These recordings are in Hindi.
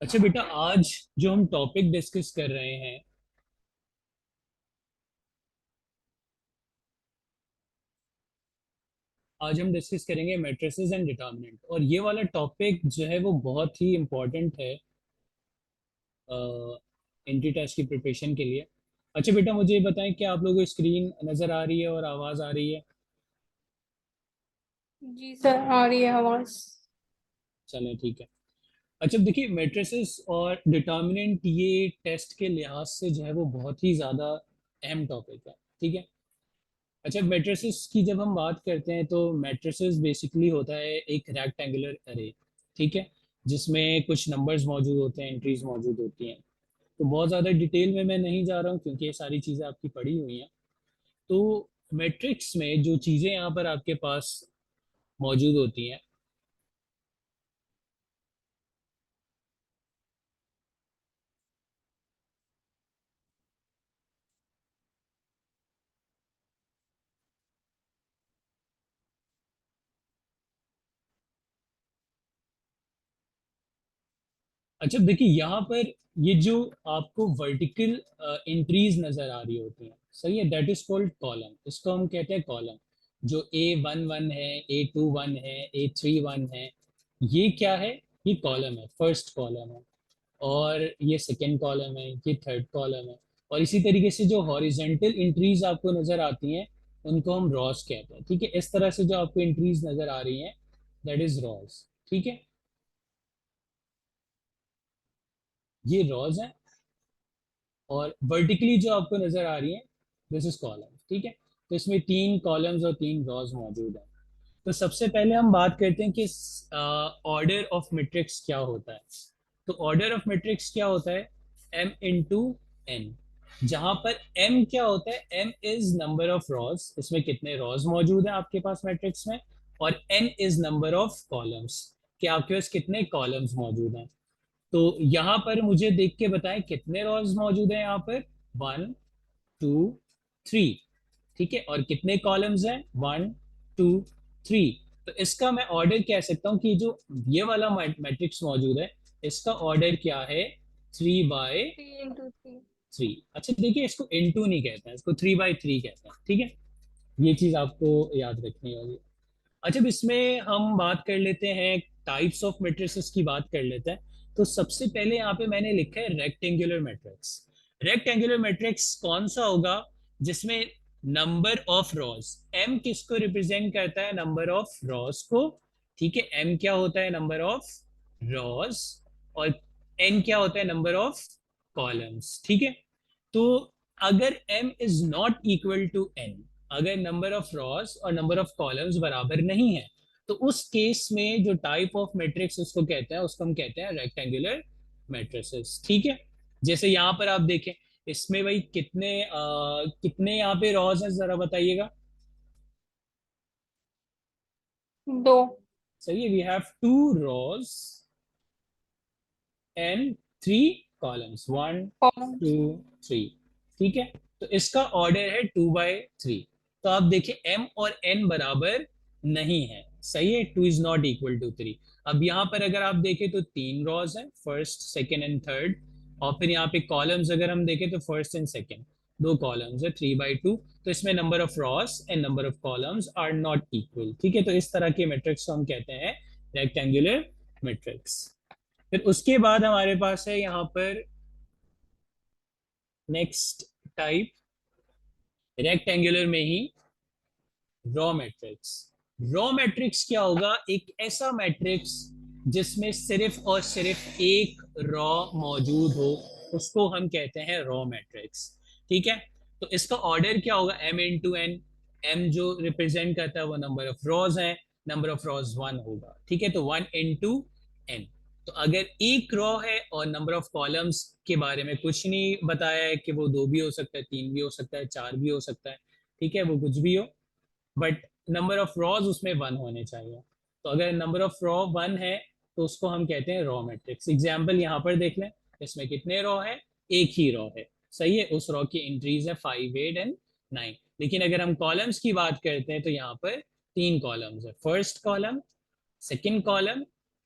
अच्छा बेटा, आज जो हम टॉपिक डिस्कस कर रहे हैं, आज हम डिस्कस करेंगे मैट्रिसेस एंड डिटर्मिनेंट। और ये वाला टॉपिक जो है वो बहुत ही इम्पोर्टेंट है एंट्री टेस्ट की प्रिपरेशन के लिए। अच्छा बेटा, मुझे ये बताएं कि आप लोगों को स्क्रीन नज़र आ रही है और आवाज़ आ रही है? जी सर, आ रही है आवाज। चलें, ठीक है। अच्छा देखिए, मैट्रिसेस और डिटर्मिनेंट ये टेस्ट के लिहाज से जो है वो बहुत ही ज़्यादा अहम टॉपिक है। ठीक है। अच्छा, मैट्रिसेस की जब हम बात करते हैं तो मैट्रिसेस बेसिकली होता है एक रेक्टेंगुलर अरे। ठीक है। जिसमें कुछ नंबर्स मौजूद होते हैं, एंट्रीज मौजूद होती हैं। तो बहुत ज़्यादा डिटेल में मैं नहीं जा रहा हूँ क्योंकि ये सारी चीज़ें आपकी पढ़ी हुई हैं। तो मैट्रिक्स में जो चीज़ें यहाँ पर आपके पास मौजूद होती हैं। अच्छा देखिए, यहाँ पर ये जो आपको वर्टिकल एंट्रीज नजर आ रही होती हैं, सही है, दैट इज कॉल्ड कॉलम। इसको हम कहते हैं कॉलम। जो A11 है, A21 है, A31 है, ये क्या है? ये कॉलम है, फर्स्ट कॉलम है। और ये सेकंड कॉलम है, ये थर्ड कॉलम है। और इसी तरीके से जो हॉरिजेंटल एंट्रीज आपको नजर आती हैं, उनको हम रॉस कहते हैं। ठीक है, इस तरह से जो आपको एंट्रीज नजर आ रही हैं, दैट इज रॉस। ठीक है, ये रॉज है। और वर्टिकली जो आपको नजर आ रही है, दिस इज कॉलम। ठीक है। तो इसमें तीन कॉलम्स और तीन रॉज मौजूद हैं। तो सबसे पहले हम बात करते हैं कि ऑर्डर ऑफ मैट्रिक्स क्या होता है। तो ऑर्डर ऑफ मैट्रिक्स क्या होता है? m into N. जहां पर m क्या होता है? m is number of rows, इसमें कितने रॉज मौजूद हैं आपके पास मैट्रिक्स में। और n is number of columns, कि आपके पास कितने कॉलम्स मौजूद हैं। तो यहां पर मुझे देख के बताएं कितने रॉज मौजूद हैं यहाँ पर। 1 2 3। ठीक है, और कितने कॉलम्स हैं? 1 2 3। तो इसका मैं ऑर्डर कह सकता हूँ कि जो ये वाला मैट्रिक्स मौजूद है, इसका ऑर्डर क्या है? 3 into 3। 3x3। अच्छा देखिए, इसको इनटू नहीं कहते हैं, इसको 3x3 कहते हैं। ठीक है, ये चीज आपको याद रखनी होगी। अच्छा, अब इसमें हम बात कर लेते हैं, टाइप्स ऑफ मैट्रिसेस की बात कर लेते हैं। तो सबसे पहले यहाँ पे मैंने लिखा है रेक्टेंगुलर मैट्रिक्स। रेक्टेंगुलर मैट्रिक्स कौन सा होगा? जिसमें नंबर ऑफ रॉज, एम किसको रिप्रेजेंट करता है? नंबर ऑफ रॉज को। ठीक है, एम क्या होता है? Number of rows. और एन क्या होता है? Number of columns. ठीक है। तो अगर m is not equal to n, अगर नंबर ऑफ रॉस और नंबर ऑफ कॉलम्स बराबर नहीं है, तो उस केस में जो टाइप ऑफ मैट्रिक्स उसको कहते हैं, उसको हम कहते हैं रेक्टेंगुलर मैट्रिसेस। ठीक है। जैसे यहाँ पर आप देखें, इसमें भाई कितने यहाँ पे रॉस हैं, जरा बताइएगा। दो। सही है, we have 2 rows and 3 columns, 1 2 columns. 3। ठीक है। तो इसका ऑर्डर है 2/3। तो आप देखिए, m और n बराबर नहीं है। सही है, 2 इज नॉट इक्वल टू 3। अब यहाँ पर अगर आप देखें तो 3 रॉज है, फर्स्ट सेकेंड एंड थर्ड। और फिर यहाँ पे कॉलम्स अगर हम देखें तो फर्स्ट एंड सेकेंड, दो कॉलम्स है, 3/2। तो इसमें number of rows and number of columns are not equal. ठीक है, तो इस तरह के मैट्रिक्स को हम कहते हैं रेक्टेंगुलर मैट्रिक्स। फिर उसके बाद हमारे पास है यहाँ पर नेक्स्ट टाइप, रेक्टेंगुलर में ही रॉ मैट्रिक्स। रॉ मैट्रिक्स क्या होगा? एक ऐसा मैट्रिक्स जिसमें सिर्फ और सिर्फ एक रॉ मौजूद हो, उसको हम कहते हैं रॉ मैट्रिक्स। ठीक है। तो इसका ऑर्डर क्या होगा? m into N. m जो रिप्रेजेंट करता है वो नंबर ऑफ रॉज है, नंबर ऑफ रॉज 1 होगा। ठीक है, तो 1 इंटू n। तो अगर एक रॉ है और नंबर ऑफ कॉलम्स के बारे में कुछ नहीं बताया है कि वो दो भी हो सकता है, तीन भी हो सकता है, चार भी हो सकता है। ठीक है, वो कुछ भी हो, बट नंबर ऑफ रॉज उसमें 1 होने चाहिए। तो अगर नंबर ऑफ रॉ 1 है, तो उसको हम कहते हैं रॉ मैट्रिक्स। एग्जाम्पल यहाँ पर देख लें, इसमें कितने रॉ है? एक ही रॉ है। सही है, उस रॉ की एंट्रीज है 5 8 एंड 9। लेकिन अगर हम कॉलम्स की बात करते हैं तो यहाँ पर तीन कॉलम्स है, first column, second column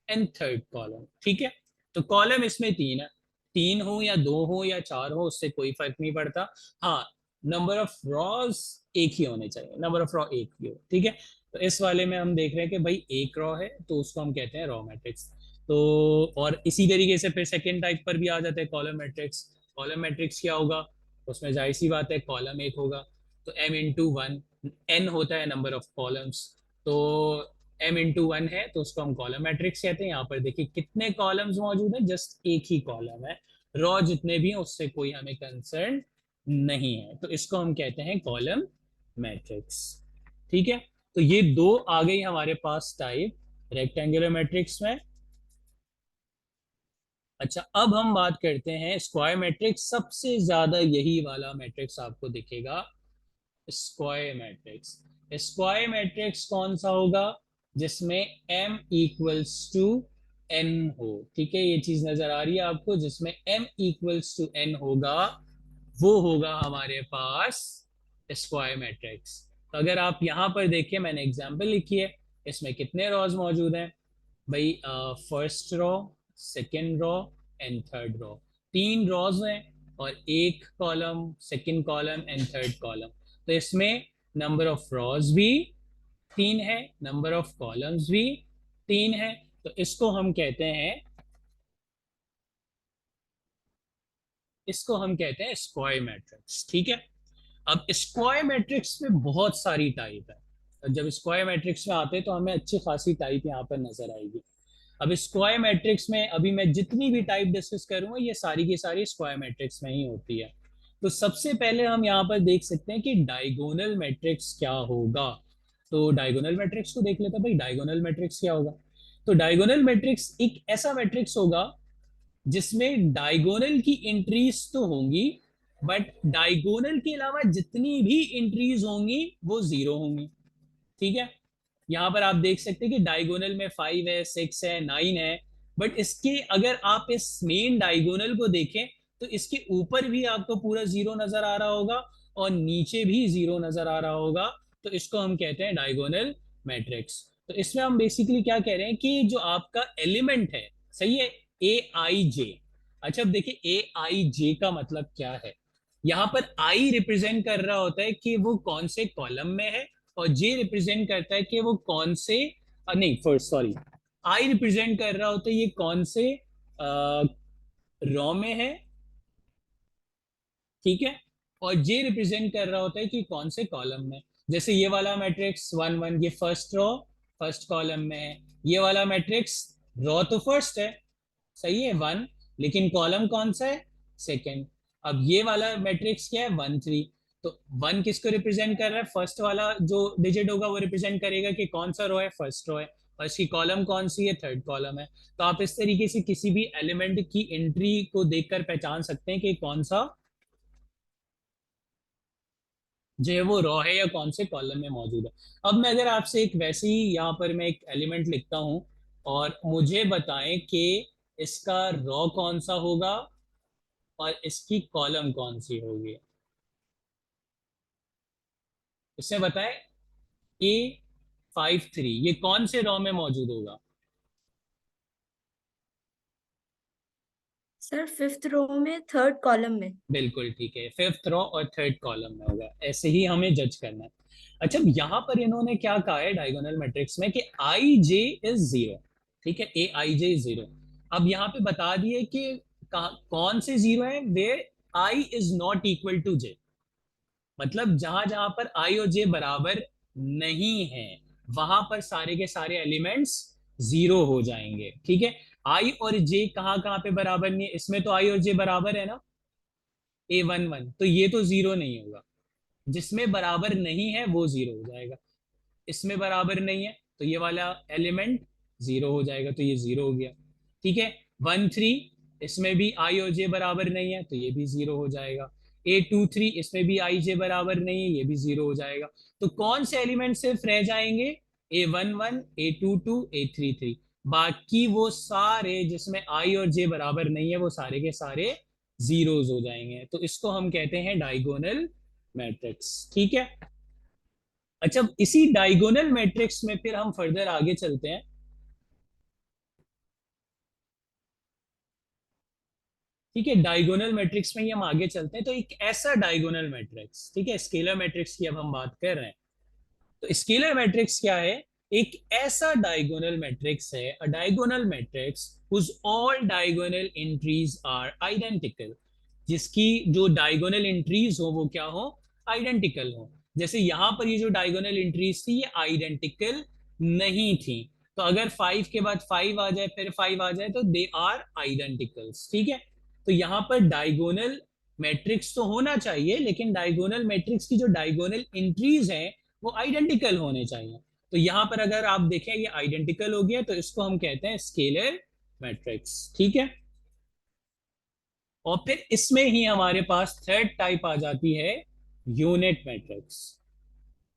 and third column. ठीक है, तो कॉलम इसमें तीन है, तीन हो या दो हो या चार हो उससे कोई फर्क नहीं पड़ता। हाँ, नंबर ऑफ रॉज एक ही होने चाहिए, नंबर ऑफ रॉ एक ही हो। ठीक है, तो इस वाले में हम देख रहे हैं कि भाई एक रॉ है तो उसको हम कहते हैं रॉ मैट्रिक्स। तो और इसी तरीके से फिर सेकेंड टाइप पर भी आ जाते हैं कॉलम मैट्रिक्स। कॉलम मैट्रिक्स क्या होगा, उसमें जाहिर सी बात है कॉलम एक होगा, तो m इंटू वन, एन होता है नंबर ऑफ कॉलम्स, तो m इंटू वन है तो उसको हम कॉलम मैट्रिक्स कहते हैं। यहाँ पर देखिए कितने कॉलम्स मौजूद है, जस्ट एक ही कॉलम है, रॉ जितने भी हैं उससे कोई हमें कंसर्न नहीं है, तो इसको हम कहते हैं कॉलम मैट्रिक्स। ठीक है, तो ये दो आ गई हमारे पास टाइप रेक्टेंगुलर मैट्रिक्स में। अच्छा, अब हम बात करते हैं स्क्वायर मैट्रिक्स। सबसे ज्यादा यही वाला मैट्रिक्स आपको दिखेगा, स्क्वायर मैट्रिक्स। स्क्वायर मैट्रिक्स कौन सा होगा, जिसमें m इक्वल्स टू n हो। ठीक है, ये चीज नजर आ रही है आपको, जिसमें m इक्वल्स टू n होगा वो होगा हमारे पास स्क्वायर मैट्रिक्स। तो अगर आप यहां पर देखिए, मैंने एग्जांपल लिखी है, इसमें कितने रॉज मौजूद हैं भाई, first raw, second raw and third raw, तीन रॉज हैं और एक column, second column and third column. तो इसमें नंबर ऑफ रॉज भी तीन है, नंबर ऑफ कॉलम्स भी तीन है, तो इसको हम कहते हैं, इसको हम कहते हैं स्क्वायर मैट्रिक्स। ठीक है, अब स्क्वायर मैट्रिक्स में बहुत सारी टाइप है, और जब स्क्वायर मैट्रिक्स में आते हैं तो हमें अच्छी खासी टाइप यहाँ पर नजर आएगी। अब स्क्वायर मैट्रिक्स में अभी मैं जितनी भी टाइप डिस्कस करूंगा ये सारी की सारी स्क्वायर मैट्रिक्स में ही होती है। तो सबसे पहले हम यहाँ पर देख सकते हैं कि डायगोनल मैट्रिक्स क्या होगा। तो डायगोनल मैट्रिक्स को देख लेते हैं भाई, डायगोनल मैट्रिक्स क्या होगा। तो डायगोनल मैट्रिक्स एक ऐसा मैट्रिक्स होगा जिसमें डायगोनल की एंट्रीज तो होंगी, बट डायगोनल के अलावा जितनी भी एंट्रीज होंगी वो जीरो होंगी। ठीक है, यहाँ पर आप देख सकते हैं कि डायगोनल में 5 है, 6 है, 9 है, बट इसके अगर आप इस मेन डायगोनल को देखें तो इसके ऊपर भी आपको पूरा जीरो नजर आ रहा होगा और नीचे भी जीरो नजर आ रहा होगा, तो इसको हम कहते हैं डायगोनल मैट्रिक्स। तो इसमें हम बेसिकली क्या कह रहे हैं कि जो आपका एलिमेंट है, सही है, ए आई जे। अच्छा, अब देखिए ए आई जे का मतलब क्या है। यहाँ पर आई रिप्रेजेंट कर रहा होता है कि वो कौन से कॉलम में है, और जे रिप्रेजेंट करता है कि वो कौन से, नहीं फर्स्ट सॉरी, आई रिप्रेजेंट कर रहा होता है ये कौन से रॉ में है। ठीक है, और जे रिप्रेजेंट कर रहा होता है कि कौन से कॉलम में। जैसे ये वाला मैट्रिक्स वन वन, ये फर्स्ट रॉ फर्स्ट कॉलम में है, ये वाला मैट्रिक्स रॉ तो फर्स्ट है, सही है वन, लेकिन कॉलम कौन सा है, सेकंड। अब ये वाला मैट्रिक्स क्या है, वन थ्री, तो वन किसको रिप्रेजेंट कर रहा है, फर्स्ट वाला जो डिजिट होगा वो रिप्रेजेंट करेगा कि कौन सा रो है, फर्स्ट रो है, और इसकी कॉलम कौन सी है, थर्ड कॉलम है। तो आप इस तरीके से किसी भी एलिमेंट की एंट्री को देखकर पहचान सकते हैं कि कौन सा जो है वो रॉ है या कौन से कॉलम में मौजूद है। अब मैं अगर आपसे एक वैसे ही यहाँ पर मैं एक एलिमेंट लिखता हूं और मुझे बताएं कि इसका रॉ कौन सा होगा और इसकी कॉलम कौन सी होगी, इसमें बताएं, A53 ये कौन से रॉ में मौजूद होगा। सर फिफ्थ रो में थर्ड कॉलम में। बिल्कुल ठीक है, फिफ्थ रो और थर्ड कॉलम में होगा, ऐसे ही हमें जज करना है। अच्छा, यहाँ पर इन्होंने क्या कहा है डायगोनल मैट्रिक्स में कि आई जे इज जीरो। ठीक है, ए आई जे इज जीरो। अब यहाँ पे बता दिए कि कौन से जीरो है, where I is not equal to J, मतलब जहां जहां पर आई और जे बराबर नहीं है वहां पर सारे के सारे एलिमेंट्स जीरो हो जाएंगे। ठीक है, आई और जे कहाँ कहाँ पे बराबर नहीं है, इसमें तो आई और जे बराबर है ना, ए वन वन, तो ये तो जीरो नहीं होगा, जिसमें बराबर नहीं है वो जीरो हो जाएगा, इसमें बराबर नहीं है तो ये वाला एलिमेंट जीरो हो जाएगा, तो ये जीरो हो गया। ठीक है, वन थ्री, इसमें भी आई और जे बराबर नहीं है तो ये भी जीरो हो जाएगा। ए टू थ्री, इसमें भी आई जे बराबर नहीं है, ये भी जीरो हो जाएगा। तो कौन से एलिमेंट सिर्फ रह जाएंगे, A one one, A two two, A three three, बाकी वो सारे जिसमें आई और जे बराबर नहीं है वो सारे के सारे जीरोज हो जाएंगे, तो इसको हम कहते हैं डायगोनल मैट्रिक्स। ठीक है, अच्छा इसी डायगोनल मैट्रिक्स में फिर हम फर्दर आगे चलते हैं। ठीक है, डायगोनल मैट्रिक्स में ही हम आगे चलते हैं। तो एक ऐसा डायगोनल मैट्रिक्स, ठीक है, स्केलर मैट्रिक्स की अब हम बात कर रहे हैं। तो स्केलर मैट्रिक्स क्या है? एक ऐसा डायगोनल मैट्रिक्स है, अ diagonal matrix whose all diagonal entries are identical, जिसकी जो डायगोनल एंट्रीज हो वो क्या हो? आइडेंटिकल हो। जैसे यहां पर ये जो डायगोनल एंट्रीज थी ये आइडेंटिकल नहीं थी, तो अगर 5 के बाद 5 आ जाए फिर 5 आ जाए तो दे आर आइडेंटिकल्स, ठीक है। तो यहां पर डायगोनल मैट्रिक्स तो होना चाहिए, लेकिन डायगोनल मैट्रिक्स की जो डायगोनल एंट्रीज हैं वो आइडेंटिकल होने चाहिए। तो यहां पर अगर आप देखें ये आइडेंटिकल हो गया, तो इसको हम कहते हैं स्केलर मैट्रिक्स, ठीक है। और फिर इसमें ही हमारे पास थर्ड टाइप आ जाती है यूनिट मैट्रिक्स,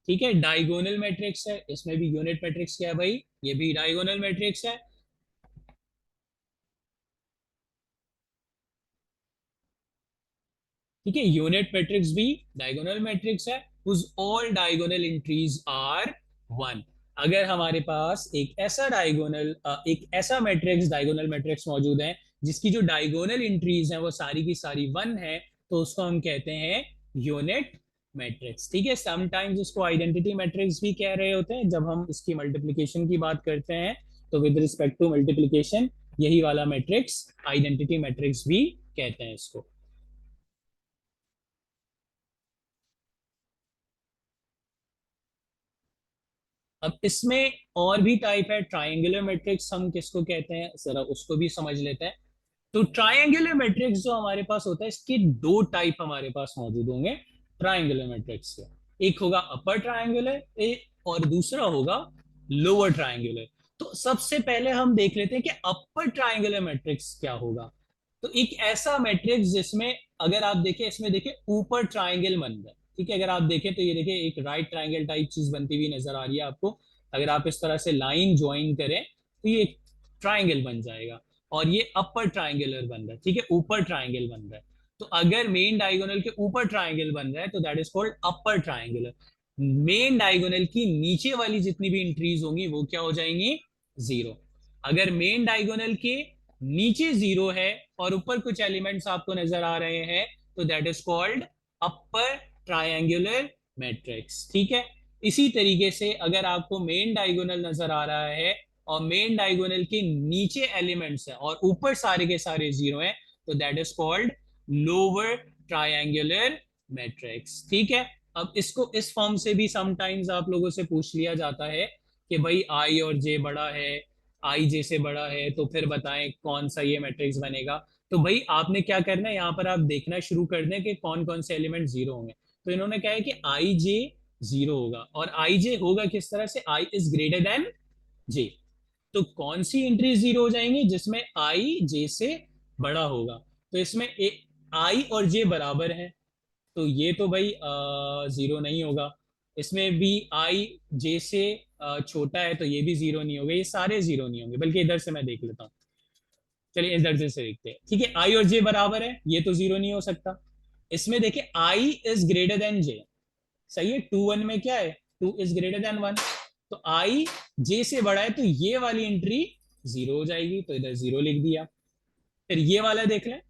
ठीक है। डायगोनल मैट्रिक्स है, इसमें भी यूनिट मैट्रिक्स क्या है भाई? ये भी डायगोनल मैट्रिक्स है। ठीक है, यूनिट मैट्रिक्स भी डायगोनल मैट्रिक्स है whose all diagonal entries are 1। अगर हमारे पास एक ऐसा मैट्रिक्स डायगोनल मैट्रिक्स मौजूद है जिसकी जो डायगोनल एंट्रीज हैं वो सारी की सारी 1 है, तो उसको हम कहते हैं यूनिट मैट्रिक्स, ठीक है। समटाइम्स इसको आइडेंटिटी मैट्रिक्स भी कह रहे होते हैं जब हम इसकी मल्टीप्लिकेशन की बात करते हैं, तो विद रिस्पेक्ट टू मल्टीप्लिकेशन यही वाला मैट्रिक्स आइडेंटिटी मैट्रिक्स भी कहते हैं इसको। अब इसमें और भी टाइप है, ट्राइंगुलर मैट्रिक्स हम किसको कहते हैं जरा उसको भी समझ लेते हैं। तो ट्राइंगुलर मैट्रिक्स जो हमारे पास होता है इसके दो टाइप हमारे पास मौजूद होंगे ट्राइंगुलर मैट्रिक्स के। एक होगा अपर ट्राइंगुलर और दूसरा होगा लोअर ट्राइंगुलर। तो सबसे पहले हम देख लेते हैं कि अपर ट्राइंगुलर मैट्रिक्स क्या होगा। तो एक ऐसा मैट्रिक्स जिसमें अगर आप देखें, इसमें देखें ऊपर ट्राइंगल बन रहा है, ठीक है। अगर आप देखें तो ये देखिए एक राइट ट्राइंगल टाइप चीज बनती हुई नजर आ रही है आपको। अगर आप इस तरह से लाइन ज्वाइन करें तो ये एक ट्राइंगल बन जाएगा, और ये अपर ट्राइंगुलर बन रहा है, ठीक है, ऊपर ट्राइंगल बन रहा है। तो अगर मेन डायगोनल के ऊपर ट्राइंगल बन रहा है तो that is called upper triangular. Main diagonal की नीचे वाली जितनी भी इंट्रीज होंगी वो क्या हो जाएंगी? जीरो। अगर मेन डायगोनल के नीचे जीरो है और ऊपर कुछ एलिमेंट्स आपको नजर आ रहे हैं तो that is called upper triangular matrix, ठीक है। इसी तरीके से अगर आपको मेन डायगोनल नजर आ रहा है और मेन डायगोनल के नीचे एलिमेंट्स है और ऊपर सारे के सारे जीरो हैं तो that is called lower triangular matrix, ठीक है। अब इसको इस फॉर्म से भी समटाइम्स आप लोगों से पूछ लिया जाता है कि भाई आई और जे बड़ा है, आई जे से बड़ा है, तो फिर बताएं कौन सा ये मैट्रिक्स बनेगा। तो भाई आपने क्या करना है, यहाँ पर आप देखना शुरू कर दें कि कौन कौन से एलिमेंट जीरो होंगे। तो इन्होंने कहा है कि आई जे जीरो होगा, और आई जे होगा किस तरह से? आई इज ग्रेटर देन जे। तो कौन सी एंट्री जीरो हो जाएंगी? जिसमें आई जे से बड़ा होगा। तो इसमें आई और जे बराबर है तो ये तो भाई जीरो नहीं होगा। इसमें भी आई जे से छोटा है तो ये भी जीरो नहीं होगा। ये सारे जीरो नहीं होंगे, बल्कि इधर से मैं देख लेता हूँ। चलिए इस दर्जे से देखते हैं, ठीक है। आई और जे बराबर है, ये तो जीरो नहीं हो सकता। इसमें देखिए आई इज ग्रेटर देन जे, सही है। 2 1 में क्या है? 2 इज ग्रेटर देन 1। तो आई जे से बड़ा है तो ये वाली एंट्री जीरो हो जाएगी, तो इधर जीरो लिख दिया। फिर ये वाला देख लें,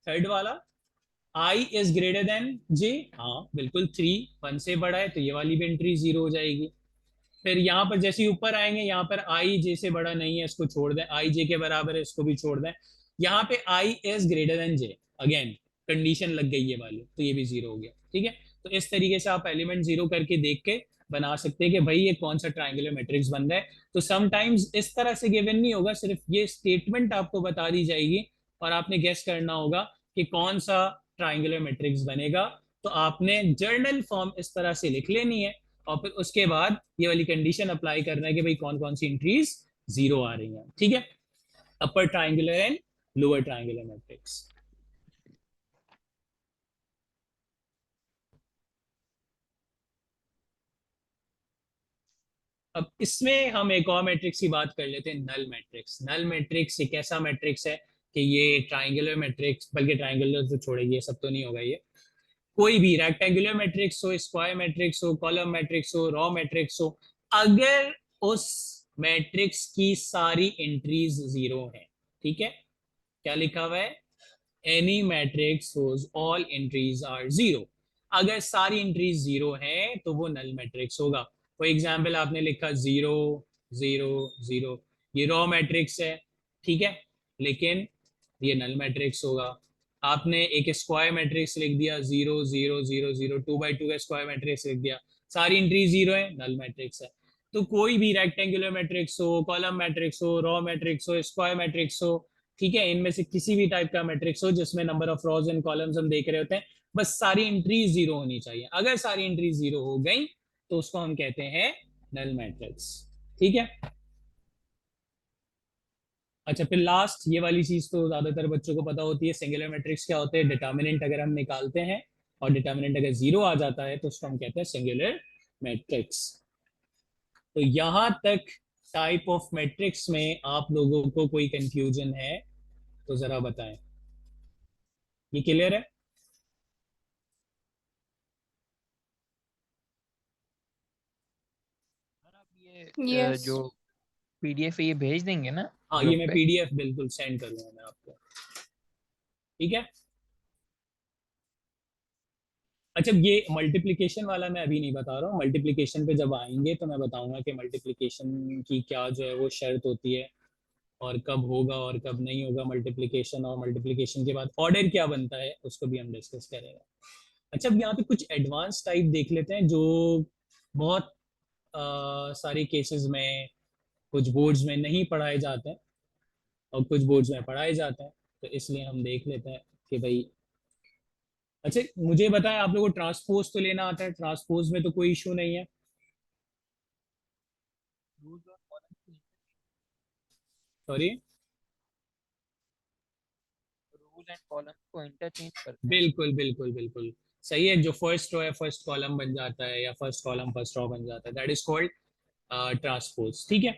थर्ड वाला, आई इज ग्रेटर देन जे, हाँ बिल्कुल, 3 1 से बड़ा है तो ये वाली भी एंट्री जीरो हो जाएगी। फिर यहाँ पर जैसे ही ऊपर आएंगे, यहाँ पर आई जे से बड़ा नहीं है, इसको छोड़ दें। आई जे के बराबर है, इसको भी छोड़ दें। यहाँ पे I is greater than J, again condition लग गई ये वाली, तो ये भी जीरो हो गया, ठीक है। तो इस तरीके से आप एलिमेंट जीरो करके देख के बना सकते हैं कि भाई ये कौन सा ट्राइंगुलर मैट्रिक्स बन रहा है। तो समटाइम्स इस तरह से गिवन नहीं होगा, सिर्फ ये स्टेटमेंट आपको बता दी जाएगी और आपने गेस करना होगा कि कौन सा ट्राइंगुलर मैट्रिक्स बनेगा। तो आपने जर्नल फॉर्म इस तरह से लिख लेनी है और फिर उसके बाद ये वाली कंडीशन अप्लाई करना है कि भाई कौन कौन सी इंट्रीज जीरो आ रही हैं, ठीक है। Upper triangular and lower triangular matrix. अब इसमें हम एक और मैट्रिक्स की बात कर लेते हैं, नल मैट्रिक्स। नल मैट्रिक्स एक ऐसा मैट्रिक्स है कि ये ट्राइंगुलर मैट्रिक्स, बल्कि ट्राइंगुलर तो छोड़ेगी, ये सब तो नहीं होगा, ये कोई भी रेक्टेंगुलर मैट्रिक्स हो, स्क्वायर मैट्रिक्स हो, कॉलम मैट्रिक्स हो, रॉ मैट्रिक्स हो, अगर उस मैट्रिक्स की सारी एंट्रीज जीरो है, ठीक है। क्या लिखा हुआ है? Any matrix whose all entries are zero. अगर सारी एंट्रीज जीरो हैं तो वो नल मैट्रिक्स होगा। फॉर एग्जाम्पल आपने लिखा 0 0 0, ये रॉ मैट्रिक्स है, ठीक है, लेकिन ये नल मैट्रिक्स होगा। आपने एक स्क्वायर मैट्रिक्स लिख दिया 0 0 0 0, 2 by 2 का स्क्वायर मैट्रिक्स लिख दिया, सारी एंट्री जीरो है, नल मैट्रिक्स है। तो कोई भी रेक्टेंगुलर मैट्रिक्स हो, कॉलम मैट्रिक्स हो, रॉ मैट्रिक्स हो, स्क्वायर मैट्रिक्स हो, ठीक है, इनमें से किसी भी टाइप का मैट्रिक्स हो जिसमें number of rows and columns हम देख रहे होते हैं, बस सारी एंट्रीज जीरो होनी चाहिए। अगर सारी एंट्रीज जीरो हो गई तो उसको हम कहते हैं नल मैट्रिक्स, ठीक है। अच्छा, फिर लास्ट ये वाली चीज तो ज्यादातर बच्चों को पता होती है, सिंगुलर मैट्रिक्स क्या होते हैं। डिटर्मिनेंट अगर हम निकालते हैं और डिटर्मिनेंट अगर जीरो आ जाता है तो उसको हम कहते हैं सिंगुलर मैट्रिक्स। तो यहां तक टाइप ऑफ मैट्रिक्स में आप लोगों को कोई कंफ्यूजन है तो जरा बताएं। ये क्लियर है? सर आप ये Yes. जो पीडीएफ है ये भेज देंगे ना हाँ, ये ग्रुप मैं पे? पीडीएफ बिल्कुल सेंड करूंगा मैं आपको, ठीक है। अच्छा, ये मल्टीप्लिकेशन वाला मैं अभी नहीं बता रहा हूँ, मल्टीप्लिकेशन पे जब आएंगे तो मैं बताऊंगा कि मल्टीप्लिकेशन की क्या जो है वो शर्त होती है और कब होगा और कब नहीं होगा मल्टीप्लिकेशन, और मल्टीप्लिकेशन के बाद ऑर्डर क्या बनता है उसको भी हम डिस्कस करेंगे। अच्छा, अब यहाँ पे कुछ एडवांस टाइप देख लेते हैं जो बहुत सारे केसेस में कुछ बोर्ड्स में नहीं पढ़ाए जाते हैं और कुछ बोर्ड्स में पढ़ाए जाते हैं, तो इसलिए हम देख लेते हैं कि भाई। अच्छा, मुझे बताएं, आप लोगों को ट्रांसपोज तो लेना आता है? ट्रांसपोज में तो कोई इशू नहीं है। सॉरी, रूल एंड कॉलम को इंटरचेंज करते हैं। बिल्कुल बिल्कुल बिल्कुल सही है। जो फर्स्ट रो है फर्स्ट कॉलम बन जाता है, या फर्स्ट कॉलम फर्स्ट रो बन जाता है, दैट इज कॉल्ड ट्रांसपोज, ठीक है।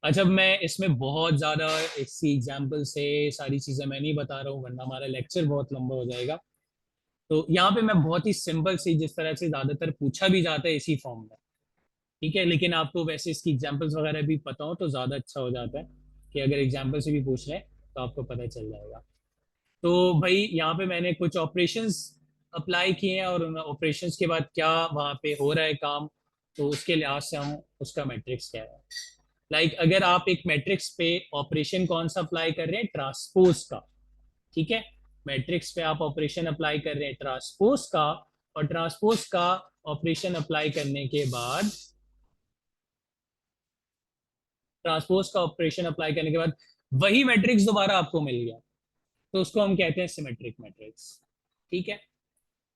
अच्छा, मैं इसमें बहुत ज्यादा इसी एग्जांपल से सारी चीजें मैं नहीं बता रहा हूँ वरना हमारा लेक्चर बहुत लंबा हो जाएगा। तो यहाँ पे मैं बहुत ही सिंपल से, जिस तरह से ज्यादातर पूछा भी जाता है इसी फॉर्म में, ठीक है, लेकिन आपको वैसे इसकी एग्जांपल्स वगैरह भी पता हो तो ज्यादा अच्छा हो जाता है कि अगर एग्जांपल से भी पूछ रहे हैं तो आपको पता चल जाएगा। तो भाई यहाँ पे मैंने कुछ ऑपरेशंस अप्लाई किए हैं और उन ऑपरेशंस के बाद क्या वहाँ पे हो रहा है काम, तो उसके लिहाज से हम उसका मैट्रिक्स क्या है। लाइक अगर आप एक मैट्रिक्स पे ऑपरेशन कौन सा अप्लाई कर रहे हैं, ट्रांसपोज का, ठीक है। मैट्रिक्स पे आप ऑपरेशन अप्लाई कर रहे हैं ट्रांसपोज का, और ट्रांसपोज का ऑपरेशन अप्लाई करने के बाद, ट्रांसपोज का ऑपरेशन अप्लाई करने के बाद वही मैट्रिक्स दोबारा आपको मिल गया, तो उसको हम कहते हैं सिमेट्रिक मैट्रिक्स, ठीक है।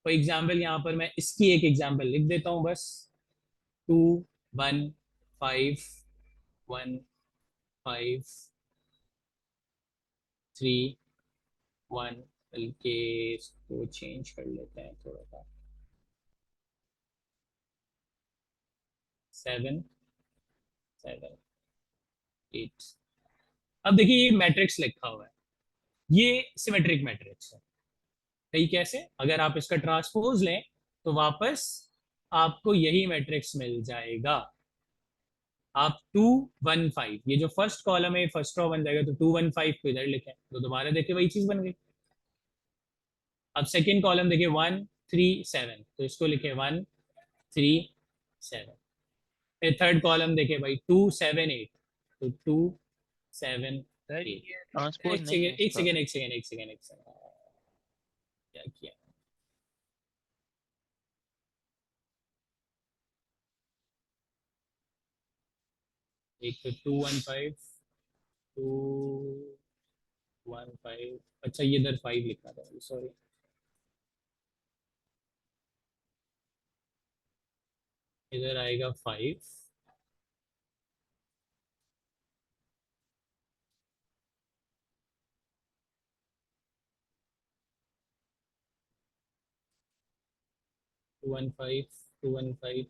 फॉर एग्जाम्पल यहाँ पर मैं इसकी एक एग्जाम्पल लिख देता हूँ बस। 2 1 5 1 5 3 1, बल्कि इसको चेंज कर लेते हैं थोड़ा सा, 7 7 8। अब देखिए ये मैट्रिक्स लिखा हुआ है, ये सिमेट्रिक मैट्रिक्स है। कहीं कैसे, अगर आप इसका ट्रांसपोज लें तो वापस आपको यही मैट्रिक्स मिल जाएगा। आप 2 1 5, ये जो फर्स्ट कॉलम है फर्स्ट रो बन जाएगा, तो 2 1 5 को इधर लिखें तो दोबारा देखिए वही चीज बन गई। अब सेकेंड कॉलम देखिए 1 3 7, तो इसको लिखे 1 3 7। फिर थर्ड कॉलम देखे भाई 2 7 8, तो 2 7 सर 8। ये ट्रांसपोज एक नहीं है सेकेंड एक इसका। सेकेंड एक सेकेंड एक सेकेंड एक सेकेंड, क्या किया, एक तो 2 1 5 2 1 5, अच्छा ये इधर 5 लिखना था, सॉरी। इधर आएगा 5, 2 1 5 2 1 5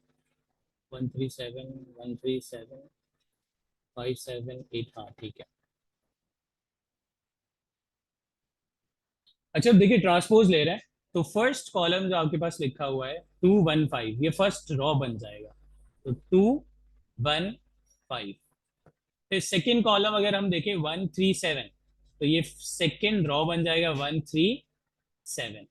1 3 7 1 3 7 5 7 8, हाँ ठीक है। अच्छा, अब देखिए ट्रांसपोज ले रहे हैं तो फर्स्ट कॉलम जो आपके पास लिखा हुआ है 2 1 5, ये फर्स्ट रॉ बन जाएगा, तो 2 1 5। फिर सेकेंड कॉलम अगर हम देखें 1 3 7, तो ये सेकेंड रॉ बन जाएगा 1 3 7।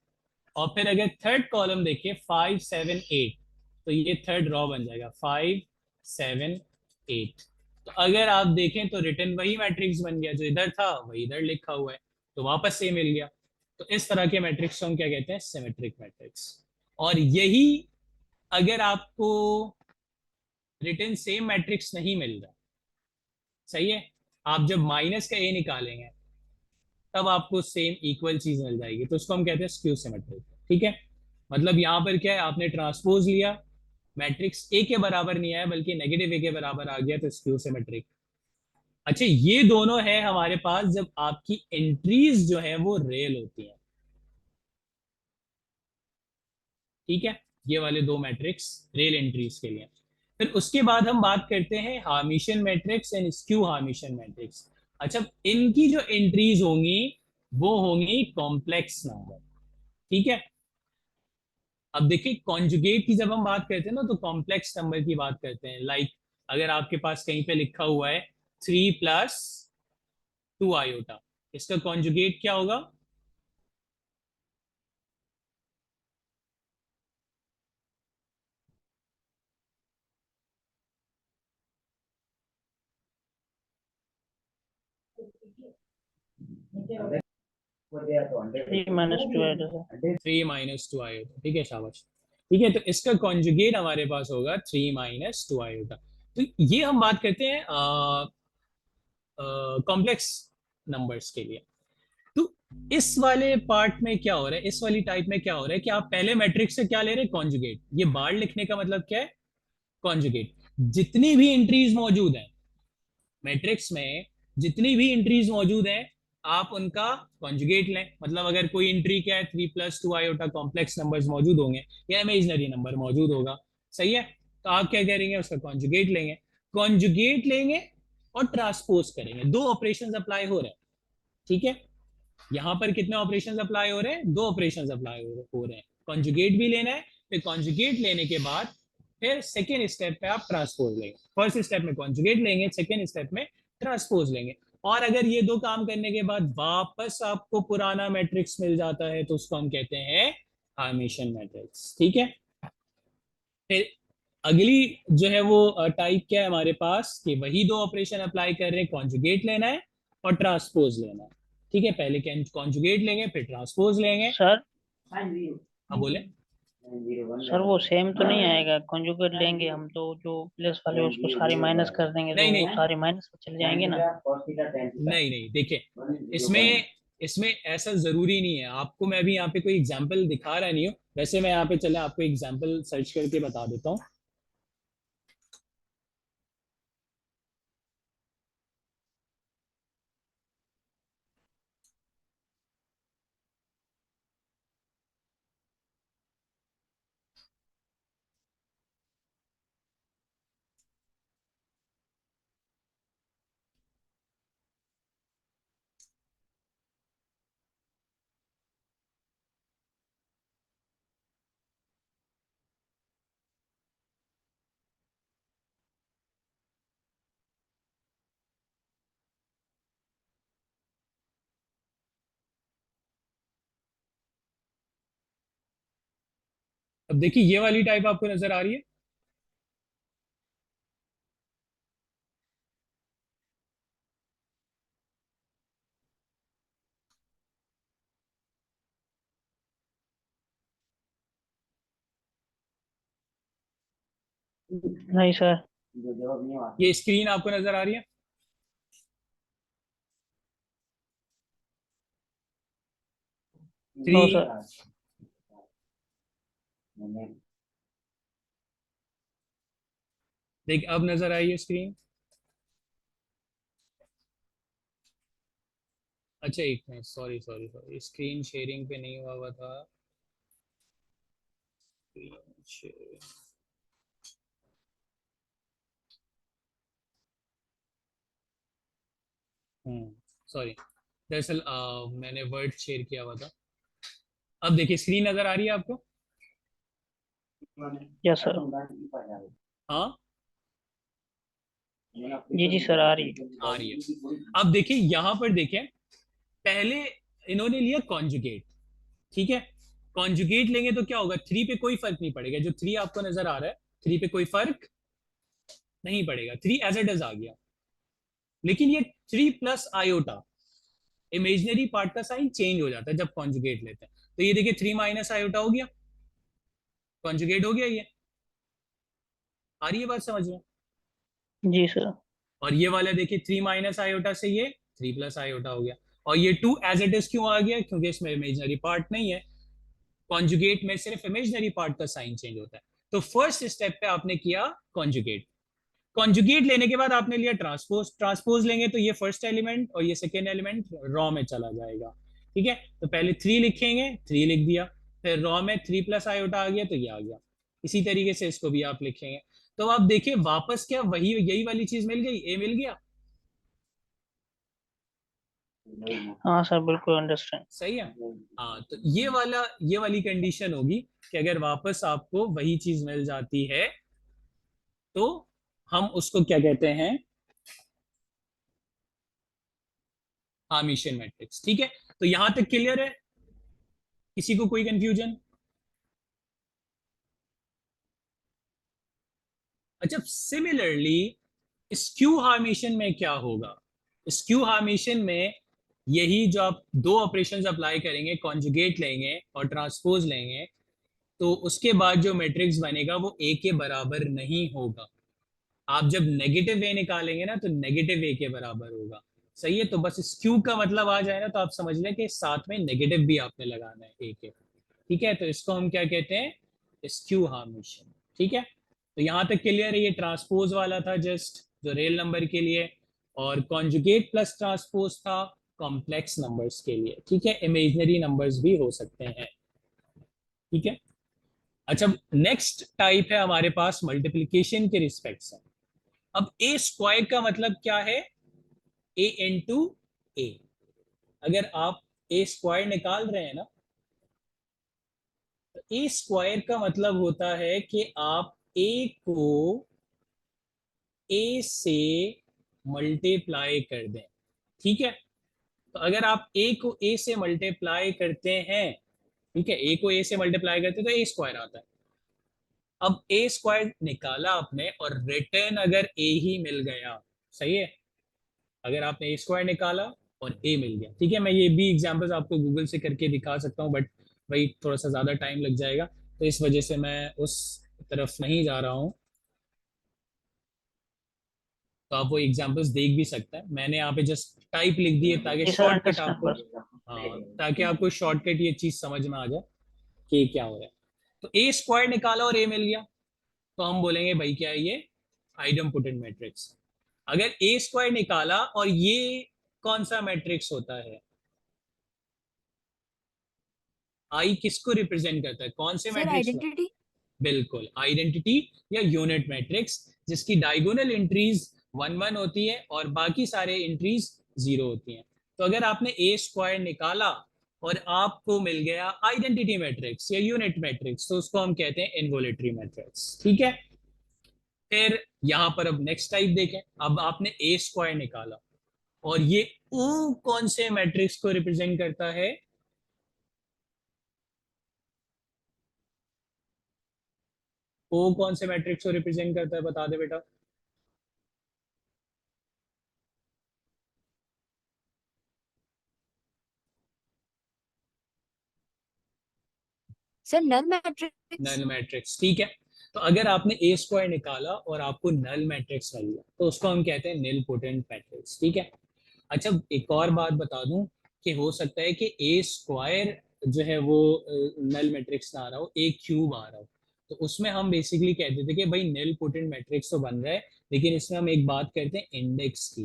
और फिर अगर थर्ड कॉलम देखिए 5 7 8, तो ये थर्ड रॉ बन जाएगा 5 7 8। तो अगर आप देखें तो रिटर्न वही मैट्रिक्स बन गया, जो इधर था वही इधर लिखा हुआ है, तो वापस से मिल गया। तो इस तरह के मैट्रिक्स को हम क्या कहते हैं, सिमेट्रिक मैट्रिक्स। और यही अगर आपको रिटर्न सेम मैट्रिक्स नहीं मिल रहा, सही है, आप जब माइनस का ए निकालेंगे तब आपको सेम इक्वल चीज मिल जाएगी, तो उसको हम कहते हैं स्क्यू सिमेट्रिक। ठीक है, मतलब यहाँ पर क्या है, आपने ट्रांसपोज लिया, मैट्रिक्स ए के बराबर नहीं आया बल्कि नेगेटिव ए के बराबर आ गया, तो स्क्यू सिमेट्रिक। अच्छा, ये दोनों है हमारे पास जब आपकी एंट्रीज जो है वो रियल होती हैं। ठीक है, ये वाले दो मैट्रिक्स रियल एंट्रीज के लिए। फिर उसके बाद हम बात करते हैं हार्मिशियन मैट्रिक्स एंड स्क्यू हार्मिशियन मैट्रिक्स। अच्छा, इनकी जो एंट्रीज होंगी वो होंगी कॉम्प्लेक्स नंबर। ठीक है, अब देखिए कॉन्जुगेट की जब हम बात करते हैं ना, तो कॉम्प्लेक्स नंबर की बात करते हैं। लाइक अगर आपके पास कहीं पे लिखा हुआ है 3 + 2 आयोटा, इसका कॉन्जुगेट क्या होगा? थ्री माइनस टू है जैसे 3 - 2 आयोटा। ठीक है, शाबाश। ठीक है, तो इसका कॉन्जुगेट हमारे पास होगा 3 - 2 आयोटा। तो ये हम बात करते हैं कॉम्प्लेक्स नंबर्स के लिए। तो इस वाले पार्ट में क्या हो रहा है, इस वाली टाइप में क्या हो रहा है कि आप पहले मैट्रिक्स से क्या ले रहे हैं, कॉन्जुगेट। ये बार लिखने का मतलब क्या है, कॉन्जुगेट। जितनी भी एंट्रीज मौजूद है मैट्रिक्स में, जितनी भी एंट्रीज मौजूद है, आप उनका कॉन्जुगेट लें। मतलब अगर कोई एंट्री क्या है, 3 + 2 आयोटा कॉम्प्लेक्स नंबर्स मौजूद होंगे या इमेजिनरी नंबर मौजूद होगा, सही है, तो आप क्या करेंगे, उसका कॉन्जुगेट लेंगे। कॉन्जुगेट लेंगे और ट्रांसपोज करेंगे, दो ऑपरेशंस अप्लाई हो रहे हैं। ठीक है, यहां पर कितने ऑपरेशंस अप्लाई हो रहे हैं, दो ऑपरेशंस अप्लाई हो रहे हैं। कॉन्जुगेट भी लेना है, फिर कॉन्जुगेट लेने के बाद फिर सेकेंड स्टेप पे आप ट्रांसपोज लेंगे। फर्स्ट स्टेप में कॉन्जुगेट लेंगे, सेकेंड स्टेप में ट्रांसपोज लेंगे। और अगर ये दो काम करने के बाद वापस आपको पुराना मैट्रिक्स मिल जाता है, तो उसको हम कहते हैं हार्मिशियन मैट्रिक्स। ठीक है, फिर अगली जो है वो टाइप क्या है हमारे पास, कि वही दो ऑपरेशन अप्लाई कर रहे हैं, कॉन्जुगेट लेना है और ट्रांसपोज लेना है। ठीक है, पहले कॉन्जुगेट लेंगे फिर ट्रांसपोज लेंगे। सर। हाँ बोले। सर वो सेम तो नहीं आएगा, कंजुगेट लेंगे हम तो जो प्लस वाले उसको सारे माइनस कर देंगे तो नहीं वो नहीं सारे माइनस में चले जाएंगे ना। नहीं नहीं, देखिए इसमें इसमें ऐसा जरूरी नहीं है। आपको मैं भी यहाँ पे कोई एग्जांपल दिखा रहा नहीं हूँ, वैसे मैं यहाँ पे चले आपको एग्जांपल सर्च करके बता देता हूँ। अब देखिए ये वाली टाइप आपको नजर आ रही है। नहीं सर। ये स्क्रीन आपको नजर आ रही है। No 3, sir. देख अब नजर आई है स्क्रीन। अच्छा एक minute, sorry sorry sorry, screen sharing पे नहीं हुआ हुआ था। स्क्रीन शेयरिंग, सॉरी, दरअसल मैंने वर्ड शेयर किया हुआ था। अब देखिए स्क्रीन नजर आ रही है आपको। Yes sir. हाँ जी जी सर, आ रही है। आ रही है। अब देखिए यहां पर देखिए, पहले इन्होंने लिया कॉन्जुगेट, ठीक है, कॉन्जुगेट लेंगे तो क्या होगा, 3 पे कोई फर्क नहीं पड़ेगा, जो 3 आपको नजर आ रहा है 3 पे कोई फर्क नहीं पड़ेगा, 3 एज इट इज आ गया। लेकिन ये 3 प्लस आयोटा, इमेजिनरी पार्ट का साइन चेंज हो जाता है जब कॉन्जुगेट लेते हैं। तो ये देखिए 3 माइनस आयोटा हो गया, कॉन्जुगेट हो गया ये। आ रही है बात समझ में? जी सर। और ये वाला देखिए 3 माइनस आयोटा से ये 3 प्लस आयोटा हो गया। और ये 2 एज इट इज क्यों आ गया, क्योंकि इसमें इमेजिनरी पार्ट नहीं है, कॉन्जुगेट में सिर्फ इमेजिनरी पार्ट का साइन चेंज होता है। तो फर्स्ट स्टेप पे आपने किया कॉन्जुगेट। कॉन्जुगेट लेने के बाद आपने लिया ट्रांसपोज, ट्रांसपोज लेंगे तो ये फर्स्ट एलिमेंट और ये सेकेंड एलिमेंट रॉ में चला जाएगा। ठीक है, तो पहले 3 लिखेंगे, 3 लिख दिया, फिर रॉ में 3 प्लस आयोटा आ गया तो ये आ गया। इसी तरीके से इसको भी आप लिखेंगे। तो आप देखिए वापस क्या वही यही वाली चीज मिल गई, ए मिल गया। हाँ सर, बिल्कुल अंडरस्टैंड। सही है। हाँ, तो ये वाली कंडीशन होगी कि अगर वापस आपको वही चीज मिल जाती है तो हम उसको क्या कहते हैं, हार्मिशियन मैट्रिक्स। ठीक है, तो यहां तक क्लियर है? किसी को कोई कंफ्यूजन? अच्छा, सिमिलरली स्क्यू हार्मिशियन में क्या होगा? स्क्यू हार्मिशियन में यही जो आप दो ऑपरेशंस अप्लाई करेंगे, कॉन्जुगेट लेंगे और ट्रांसपोज लेंगे, तो उसके बाद जो मैट्रिक्स बनेगा वो ए के बराबर नहीं होगा। आप जब नेगेटिव ए निकालेंगे ना तो नेगेटिव ए के बराबर होगा। सही है, तो बस स्क्यू का मतलब आ जाए ना तो आप समझ लें कि साथ में नेगेटिव भी आपने लगाना है ए के। ठीक है, तो इसको हम क्या कहते हैं, स्क्यू हार्मिशियन। ठीक है, तो यहां तक क्लियर है? ये ट्रांसपोज वाला था जस्ट जो रियल नंबर के लिए, और कॉन्जुगेट प्लस ट्रांसपोज था कॉम्प्लेक्स नंबर्स के लिए। ठीक है, इमेजिनरी नंबर्स भी हो सकते हैं। ठीक है, अच्छा नेक्स्ट टाइप है हमारे पास मल्टीप्लीकेशन के रिस्पेक्ट से। अब ए स्क्वायर का मतलब क्या है, ए इंटू ए। अगर आप ए स्क्वायर निकाल रहे हैं ना, तो ए स्क्वायर का मतलब होता है कि आप ए को ए से मल्टीप्लाई कर दें। ठीक है, तो अगर आप ए को ए से मल्टीप्लाई करते हैं, ठीक है, ए को ए से मल्टीप्लाई करते हैं तो ए स्क्वायर आता है। अब ए स्क्वायर निकाला आपने और रिटर्न अगर ए ही मिल गया, सही है, अगर आपने ए स्क्वायर निकाला और ए मिल गया। ठीक है, मैं ये भी एग्जांपल्स आपको गूगल से करके दिखा सकता हूँ, बट भाई थोड़ा सा ज़्यादा टाइम लग जाएगा, तो इस वजह से मैं उस तरफ नहीं जा रहा हूँ। तो आप वो एग्जांपल्स देख भी सकते हैं, मैंने यहाँ पे जस्ट टाइप लिख दिए ताकि जी सर, शॉर्टकट अंडरस्टैंड आपको, बस। हाँ, ताकि आपको शॉर्टकट ये चीज़ समझ में आ जाए कि क्या हो रहा है। तो ए स्क्वायर निकाला और ए मिल गया, तो हम बोलेंगे भाई क्या है ये, आइडम्पोटेंट मैट्रिक्स। अगर ए स्क्वायर निकाला और ये कौन सा मैट्रिक्स होता है, आई किसको रिप्रेजेंट करता है, कौन से सर मैट्रिक्स को? आइडेंटिटी। बिल्कुल, आइडेंटिटी या यूनिट मैट्रिक्स, जिसकी डायगोनल एंट्रीज 1 1 होती है और बाकी सारे एंट्रीज 0 होती हैं। तो अगर आपने ए स्क्वायर निकाला और आपको मिल गया आइडेंटिटी मैट्रिक्स या यूनिट मैट्रिक्स, तो उसको हम कहते हैं इनवोलेटरी मैट्रिक्स। ठीक है, फिर यहां पर अब नेक्स्ट टाइप देखें। अब आपने ए स्क्वायर निकाला और ये ओ कौन से मैट्रिक्स को रिप्रेजेंट करता है, ओ कौन से मैट्रिक्स को रिप्रेजेंट करता है, बता दे बेटा। Sir null matrix. Null matrix. ठीक है, तो अगर आपने ए स्क्वायर निकाला और आपको नल मैट्रिक्स मिल गया तो उसको हम कहते हैं निल पोटेंट मैट्रिक्स। ठीक है, अच्छा एक और बात बता दूं कि हो सकता है कि ए स्क्वायर जो है वो नल मैट्रिक्स ना आ रहा हो, ए क्यूब आ रहा हो, तो उसमें हम बेसिकली कहते थे कि भाई निल पोटेंट मैट्रिक्स तो बन रहा है, लेकिन इसमें हम एक बात करते हैं इंडेक्स की,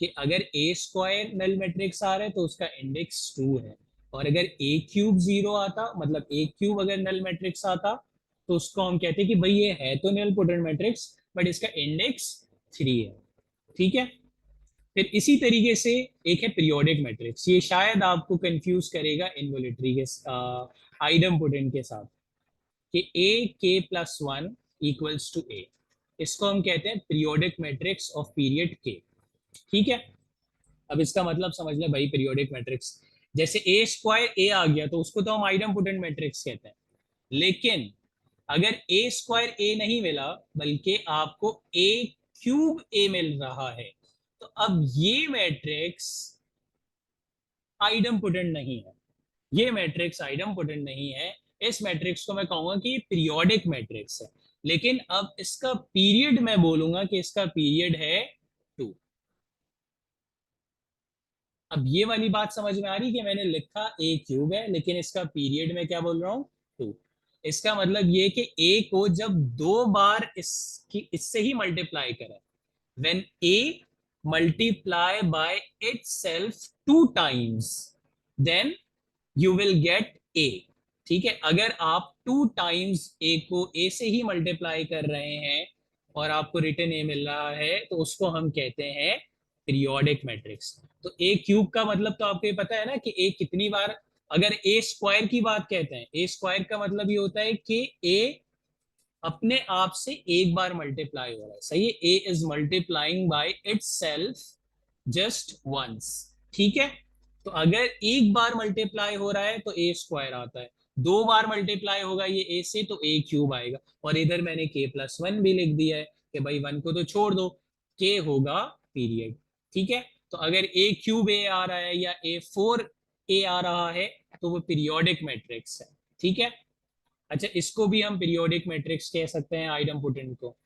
कि अगर ए स्क्वायर नल मैट्रिक्स आ रहा है तो उसका इंडेक्स 2 है, और अगर ए क्यूब 0 आता, मतलब ए क्यूब अगर नल मैट्रिक्स आता, तो उसको हम कहते हैं कि भाई ये है तो नल पोटेंट मैट्रिक्स बट इसका इंडेक्स 3 है। ठीक है, फिर इसी तरीके से एक है पीरियोडिक मैट्रिक्स, ये शायद आपको कंफ्यूज करेगा इनवोलेटरी के आइडम्पोटेंट के साथ, कि ए के प्लस 1 इक्वल्स टू ए, इसको हम कहते हैं पीरियोडिक मैट्रिक्स ऑफ पीरियड के। ठीक है, अब इसका मतलब समझ ले भाई, पीरियोडिक मैट्रिक्स जैसे ए स्क्वायर ए आ गया तो उसको तो हम आइडम्पोटेंट मैट्रिक्स कहते हैं, लेकिन अगर ए स्क्वायर ए नहीं मिला बल्कि आपको ए क्यूब ए मिल रहा है, तो अब ये मैट्रिक्स आइडम्पोटेंट नहीं है, ये मैट्रिक्स आइडम्पोटेंट नहीं है। इस मैट्रिक्स को मैं कहूंगा कि ये पीरियोडिक मैट्रिक्स है, लेकिन अब इसका पीरियड मैं बोलूंगा कि इसका पीरियड है 2। अब ये वाली बात समझ में आ रही कि मैंने लिखा ए क्यूब है लेकिन इसका पीरियड में क्या बोल रहा हूं, 2। इसका मतलब ये कि ए को जब 2 बार इससे ही मल्टीप्लाई करें, when a multiply by itself 2 times then you will get a। ठीक है, अगर आप 2 times a को a से ही मल्टीप्लाई कर रहे हैं और आपको रिटर्न a मिल रहा है तो उसको हम कहते हैं पीरियोडिक मैट्रिक्स। तो a क्यूब का मतलब तो आपको ये पता है ना कि a कितनी बार, अगर a स्क्वायर की बात कहते हैं, a स्क्वायर का मतलब ये होता है कि a अपने आप से एक बार मल्टीप्लाई हो रहा है, सही है, A is multiplying by itself just once. ठीक है, तो अगर एक बार मल्टीप्लाई हो रहा है तो ए स्क्वायर आता है, 2 बार मल्टीप्लाई होगा ये ए से तो ए क्यूब आएगा। और इधर मैंने के प्लस 1 भी लिख दिया है कि भाई 1 को तो छोड़ दो, के होगा पीरियड। ठीक है, तो अगर ए क्यूब ए आ रहा है या ए 4 ए आ रहा है तो वो पीरियोडिक मैट्रिक्स है। ठीक है, अच्छा इसको भी हम पीरियोडिक मैट्रिक्स कह सकते हैं, आइडम्पोटेंट को।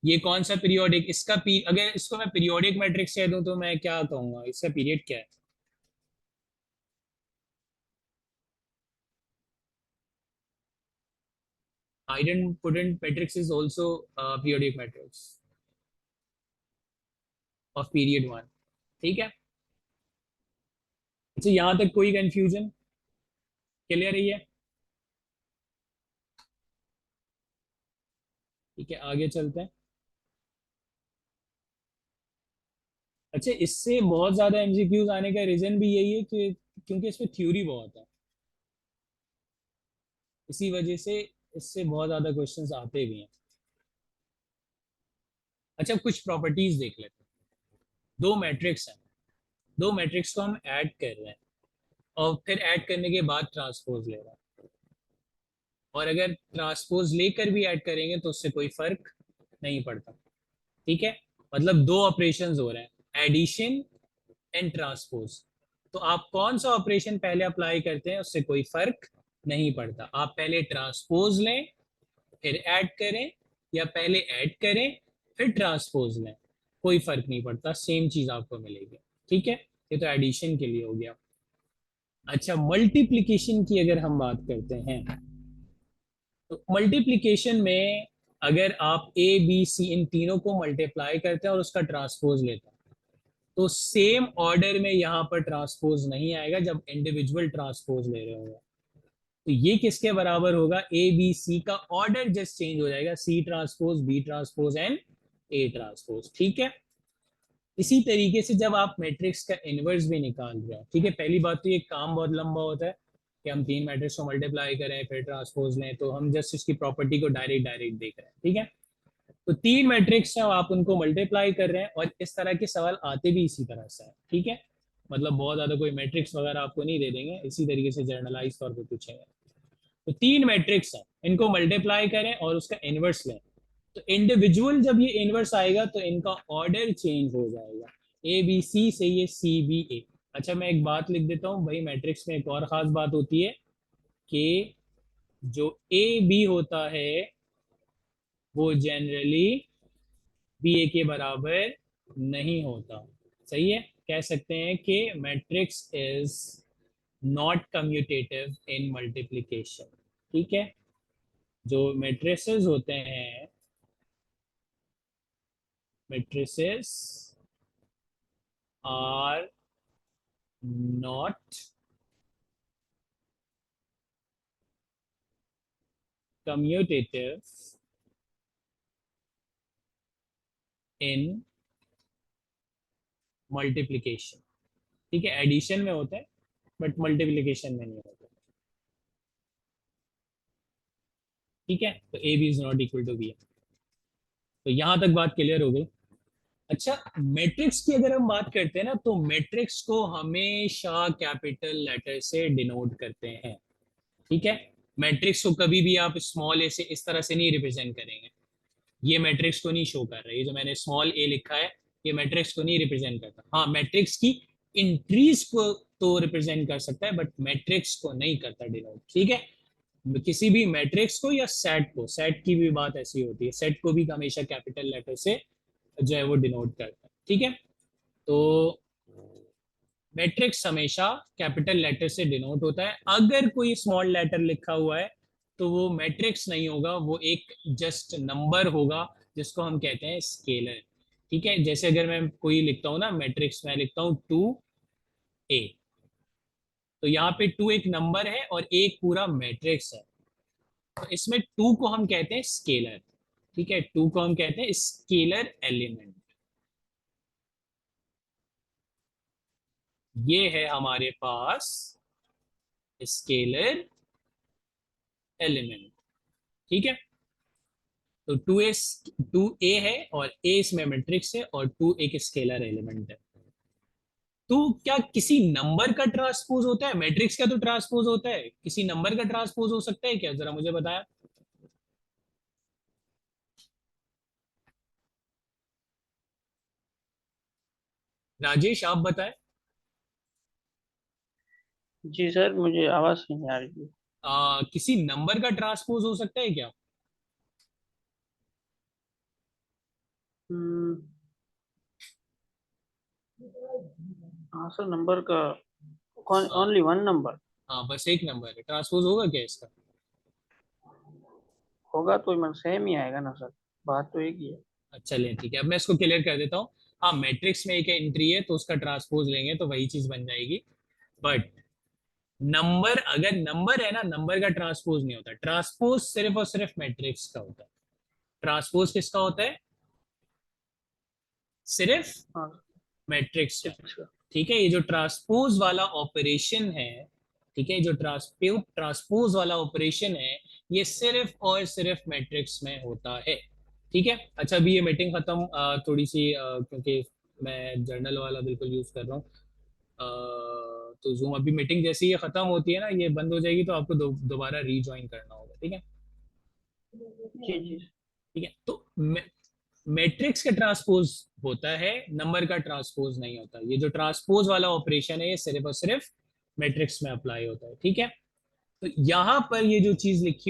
ये कौन सा पीरियोडिक, इसका अगर इसको मैं पीरियोडिक मैट्रिक्स कह दूं तो मैं क्या कहूंगा, इसका पीरियड क्या है? Idempotent matrix is also periodic matrix of period 1। ठीक है, अच्छा यहां तक कोई कंफ्यूजन, क्लियर है ये? ठीक है, आगे चलते हैं। अच्छा, इससे बहुत ज्यादा एमसीक्यूज आने का रीजन भी यही है कि क्योंकि इसमें थ्योरी बहुत है, इसी वजह से इससे बहुत ज्यादा क्वेश्चंस आते भी हैं। अच्छा, कुछ प्रॉपर्टीज देख लेते हैं। दो मैट्रिक्स हैं, दो मैट्रिक्स को हम ऐड कर रहे हैं और फिर ऐड करने के बाद ट्रांसपोज ले रहे हैं, और अगर ट्रांसपोज लेकर भी ऐड करेंगे तो उससे कोई फर्क नहीं पड़ता। ठीक है, मतलब दो ऑपरेशंस हो रहे हैं, एडिशन एंड ट्रांसपोज। तो आप कौन सा ऑपरेशन पहले अप्लाई करते हैं उससे कोई फर्क नहीं पड़ता, आप पहले ट्रांसपोज लें फिर ऐड करें, या पहले ऐड करें फिर ट्रांसपोज लें, कोई फर्क नहीं पड़ता, सेम चीज आपको मिलेगी। ठीक है, ये तो एडिशन के लिए हो गया। अच्छा, मल्टीप्लिकेशन की अगर हम बात करते हैं तो मल्टीप्लिकेशन में अगर आप ए बी सी इन तीनों को मल्टीप्लाई करते हैं और उसका ट्रांसपोज लेते हैं तो सेम ऑर्डर में यहाँ पर ट्रांसपोज नहीं आएगा जब इंडिविजुअल ट्रांसपोज ले रहे होंगे। तो ये किसके बराबर होगा, ए बी सी का ऑर्डर जस्ट चेंज हो जाएगा, C transpose B transpose and A transpose. ठीक है, इसी तरीके से जब आप मैट्रिक्स का इनवर्स भी निकाल रहे हैं, ठीक है, पहली बात तो ये काम बहुत लंबा होता है कि हम 3 मैट्रिक्स को मल्टीप्लाई करें फिर ट्रांसपोज लें, तो हम जस्ट इसकी प्रॉपर्टी को डायरेक्ट डायरेक्ट देख रहे हैं। ठीक है, तो 3 मैट्रिक्स हैं, आप उनको मल्टीप्लाई कर रहे हैं और इस तरह के सवाल आते भी इसी तरह से हैं। ठीक है, मतलब बहुत ज्यादा कोई मैट्रिक्स वगैरह आपको नहीं दे देंगे, इसी तरीके से जर्नलाइज तौर पर पूछेंगे। तो 3 मैट्रिक्स हैं, इनको मल्टीप्लाई करें और उसका इनवर्स लें, तो इंडिविजुअल जब ये इनवर्स आएगा तो इनका ऑर्डर चेंज हो जाएगा, ए बी सी से ये सी बी ए। अच्छा, मैं एक बात लिख देता हूँ भाई, मैट्रिक्स में एक और खास बात होती है कि जो ए बी होता है वो जनरली बी ए के बराबर नहीं होता। सही है, कह सकते हैं कि matrix is not commutative in multiplication. ठीक है, जो मैट्रिसेस होते हैं, matrices are not commutative in multiplication. ठीक है, एडिशन में होता है बट मल्टीप्लिकेशन में नहीं होता। ठीक है, तो A B is not equal to B. तो यहां तक बात क्लियर हो गई। अच्छा, मैट्रिक्स की अगर हम बात करते हैं ना, तो मैट्रिक्स को हमेशा कैपिटल लेटर से डिनोट करते हैं, ठीक है। मैट्रिक्स को कभी भी आप स्मॉल ए से इस तरह से नहीं रिप्रेजेंट करेंगे, ये मैट्रिक्स को नहीं शो कर रहा है, ये जो मैंने स्मॉल ए लिखा है ये मैट्रिक्स को नहीं रिप्रेजेंट करता। हाँ, मैट्रिक्स की इंट्रीज को तो रिप्रेजेंट कर सकता है, बट मैट्रिक्स को नहीं करता डिनोट, ठीक है। किसी भी मैट्रिक्स को या सेट को, सेट की भी बात ऐसी होती है, सेट को भी हमेशा कैपिटल लेटर से जो है वो डिनोट करता है, ठीक है। तो मैट्रिक्स हमेशा कैपिटल लेटर से डिनोट होता है। अगर कोई स्मॉल लेटर लिखा हुआ है तो वो मैट्रिक्स नहीं होगा, वो एक जस्ट नंबर होगा जिसको हम कहते हैं स्केलर, ठीक है। जैसे अगर मैं कोई लिखता हूँ ना मैट्रिक्स, मैं लिखता हूँ 2a, तो यहाँ पे 2 एक नंबर है और एक पूरा मैट्रिक्स है, तो इसमें 2 को हम कहते हैं स्केलर, ठीक है। 2 को हम कहते हैं स्केलर एलिमेंट। ये है हमारे पास स्केलर एलिमेंट, ठीक है। तो 2a है और a इसमें मैट्रिक्स है और 2 एक स्केलर एलिमेंट है। तो क्या किसी नंबर का ट्रांसपोज होता है? मैट्रिक्स का तो ट्रांसपोज होता है, किसी नंबर का ट्रांसपोज हो सकता है क्या? जरा मुझे बताया। राजेश आप बताएं। जी सर, मुझे आवाज नहीं आ रही है। किसी नंबर का ट्रांसपोज हो सकता है क्या? हम्म, हाँ सर, नंबर का हाँ ओनली वन नंबर हाँ, बस एक नंबर है, ट्रांसपोज होगा क्या इसका? होगा तो मतलब सेम ही आएगा ना सर, बात तो एक ही है। अच्छा चलिए ठीक है, अब मैं इसको क्लियर कर देता हूँ। हाँ, मैट्रिक्स में एक एंट्री है तो उसका ट्रांसपोज लेंगे तो वही चीज बन जाएगी, बट नंबर, अगर नंबर है ना, नंबर का ट्रांसपोज नहीं होता। ट्रांसपोज सिर्फ और सिर्फ मैट्रिक्स का होता है। ट्रांसपोज किसका होता है? सिर्फ हाँ मैट्रिक्स का, six का। ठीक है। ये जो ट्रांसपोज वाला ऑपरेशन है, ठीक है, जो ट्रांसपोज वाला ऑपरेशन है, ये सिर्फ और सिर्फ मैट्रिक्स में होता है, ठीक है। अच्छा, अभी ये मीटिंग खत्म, थोड़ी सी क्योंकि मैं जर्नल वाला बिल्कुल यूज कर रहा हूँ, तो जूम अभी मीटिंग जैसे ही ये खत्म होती है ना, ये बंद हो जाएगी, तो आपको दोबारा रीज्वाइन करना होगा, ठीक है। जी जी। ठीक है, तो मैट्रिक्स का ट्रांसपोज होता है, नंबर का ट्रांसपोज नहीं होता। ये जो ट्रांसपोज वाला ऑपरेशन है ये सिर्फ और सिर्फ मैट्रिक्स में अप्लाई होता है, ठीक है। तो यहां पर ये जो चीज लिखी हुई